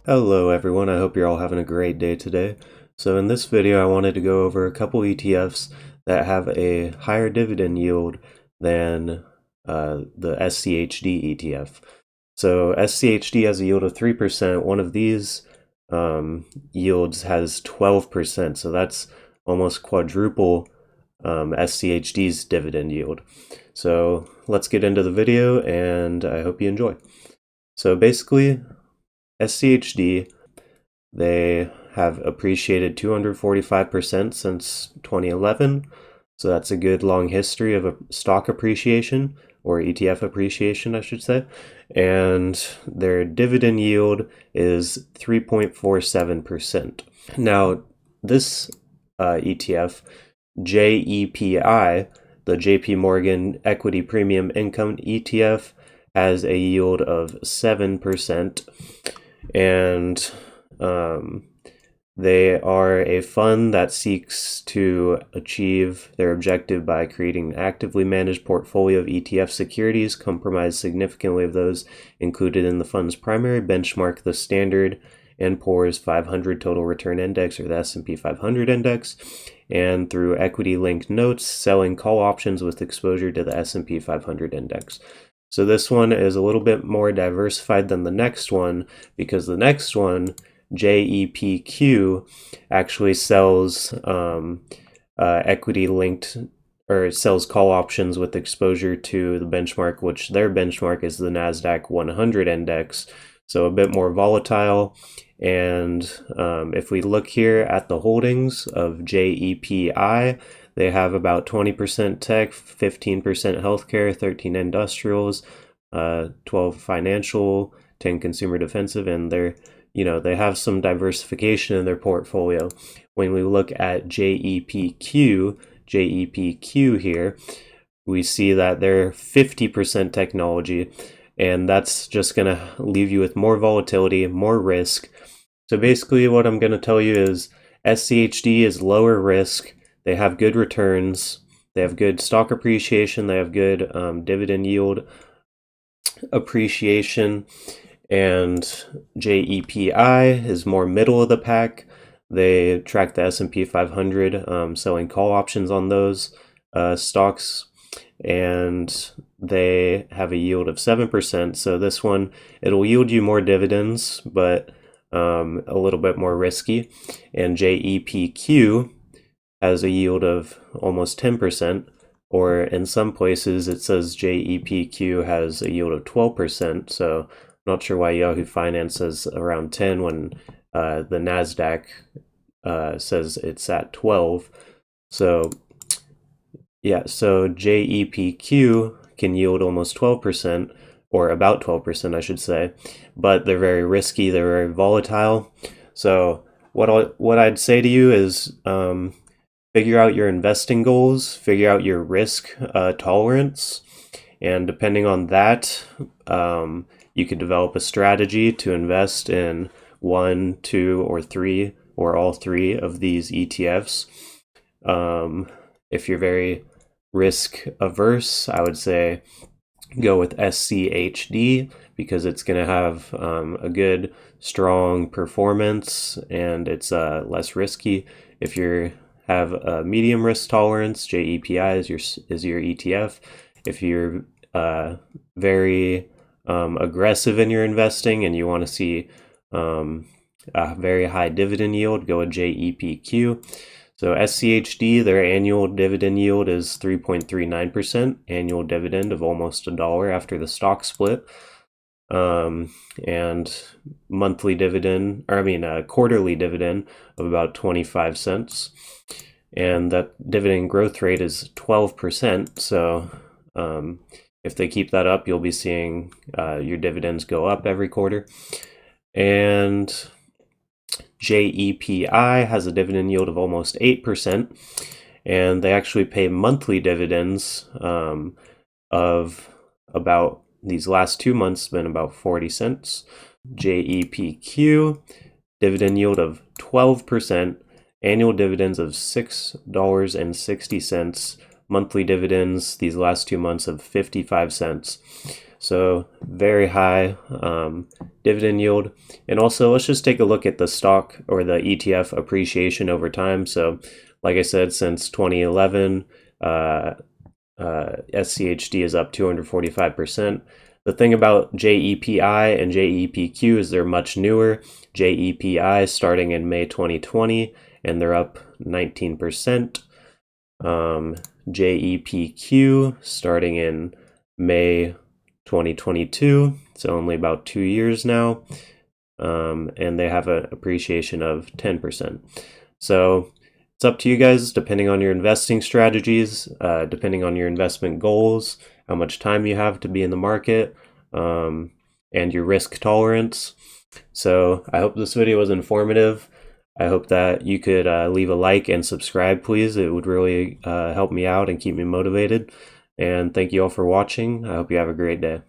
Hello everyone, I hope you're all having a great day today. So in this video I wanted to go over a couple ETFs that have a higher dividend yield than the SCHD ETF. So SCHD has a yield of 3%, one of these yields has 12%, so that's almost quadruple SCHD's dividend yield. So let's get into the video and I hope you enjoy. So basically, SCHD, they have appreciated 245% since 2011. So that's a good long history of a stock appreciation, or ETF appreciation, I should say. And their dividend yield is 3.47%. Now, this ETF, JEPI, the JP Morgan Equity Premium Income ETF, has a yield of 7%. And they are a fund that seeks to achieve their objective by creating an actively managed portfolio of ETF securities, comprised significantly of those included in the fund's primary benchmark, the Standard & Poor's 500 Total Return Index, or the S&P 500 Index, and through equity-linked notes, selling call options with exposure to the S&P 500 Index. So this one is a little bit more diversified than the next one, because the next one, JEPQ, actually sells equity-linked, or sells call options with exposure to the benchmark, which their benchmark is the NASDAQ 100 Index, so a bit more volatile. And if we look here at the holdings of JEPI, they have about 20% tech, 15% healthcare, 13 industrials, 12 financial, 10 consumer defensive, and they have some diversification in their portfolio. When we look at JEPQ here, we see that they're 50% technology, and that's just going to leave you with more volatility, more risk. So basically what I'm going to tell you is SCHD is lower risk. They have good returns, they have good stock appreciation, they have good dividend yield appreciation, and JEPI is more middle of the pack. They track the S&P 500, selling call options on those stocks, and they have a yield of 7%. So this one, it'll yield you more dividends, but a little bit more risky. And JEPQ has a yield of almost 10%, or in some places it says JEPQ has a yield of 12%. So I'm not sure why Yahoo Finance says around 10 when the NASDAQ says it's at 12. So yeah, so JEPQ can yield almost 12%, or about 12%, I should say, but they're very risky, they're very volatile. So what I'd say to you is figure out your investing goals, figure out your risk tolerance, and depending on that, you can develop a strategy to invest in 1, 2, or 3, or all 3 of these ETFs. If you're very risk averse, I would say go with SCHD, because it's going to have a good, strong performance, and it's less risky. If you have a medium risk tolerance, JEPI is your ETF. If you're very aggressive in your investing and you want to see a very high dividend yield, go with JEPQ. So SCHD, their annual dividend yield is 3.39%, annual dividend of almost $1 after the stock split, and monthly dividend, quarterly dividend of about 25 cents. And that dividend growth rate is 12%. So if they keep that up, you'll be seeing your dividends go up every quarter. And JEPI has a dividend yield of almost 8%, and they actually pay monthly dividends of about, these last 2 months been about 40 cents. JEPQ, dividend yield of 12%, annual dividends of $6.60, monthly dividends these last 2 months of 55 cents. So very high dividend yield. And also, let's just take a look at the stock or the ETF appreciation over time. So like I said, since 2011, SCHD is up 245%. The thing about JEPI and JEPQ is they're much newer. JEPI starting in May 2020, and they're up 19%. JEPQ starting in May 2022, so only about 2 years now, and they have an appreciation of 10%. So it's up to you guys, depending on your investing strategies, depending on your investment goals, how much time you have to be in the market, and your risk tolerance. So I hope this video was informative. I hope that you could leave a like and subscribe, please. It would really help me out and keep me motivated. And thank you all for watching. I hope you have a great day.